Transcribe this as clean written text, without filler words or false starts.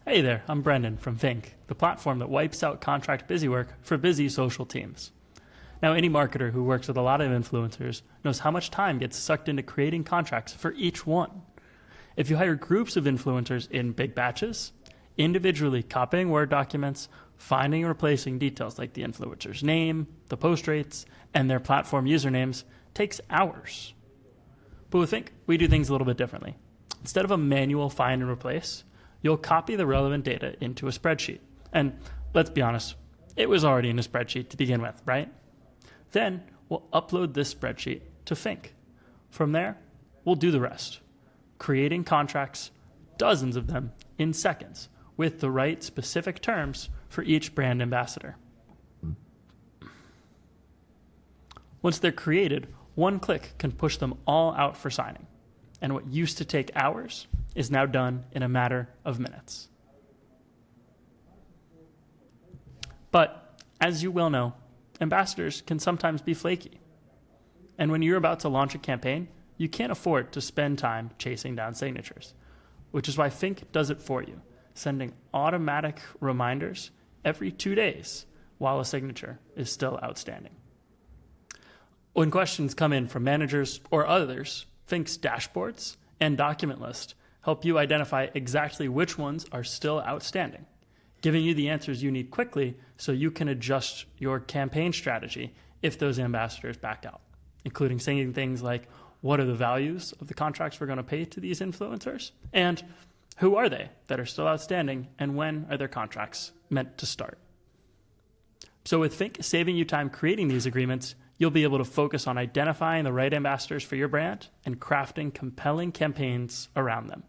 Hey there, I'm Brendan from fynk, the platform that wipes out contract busywork for busy social teams. Now, any marketer who works with a lot of influencers knows how much time gets sucked into creating contracts for each one. If you hire groups of influencers in big batches, individually copying Word documents, finding and replacing details like the influencer's name, the post rates, and their platform usernames takes hours. But with fynk, we do things a little bit differently. Instead of a manual find and replace, you'll copy the relevant data into a spreadsheet. And let's be honest, it was already in a spreadsheet to begin with, right? Then we'll upload this spreadsheet to fynk. From there, we'll do the rest, creating contracts, dozens of them, in seconds, with the right specific terms for each brand ambassador. Once they're created, one click can push them all out for signing. And what used to take hours is now done in a matter of minutes. But as you well know, ambassadors can sometimes be flaky. And when you're about to launch a campaign, you can't afford to spend time chasing down signatures, which is why fynk does it for you, sending automatic reminders every 2 days while a signature is still outstanding. When questions come in from managers or others, fynk's dashboards and document list help you identify exactly which ones are still outstanding, giving you the answers you need quickly so you can adjust your campaign strategy if those ambassadors back out, including saying things like, what are the values of the contracts we're going to pay to these influencers? And who are they that are still outstanding, and when are their contracts meant to start? So with fynk saving you time creating these agreements, you'll be able to focus on identifying the right ambassadors for your brand and crafting compelling campaigns around them.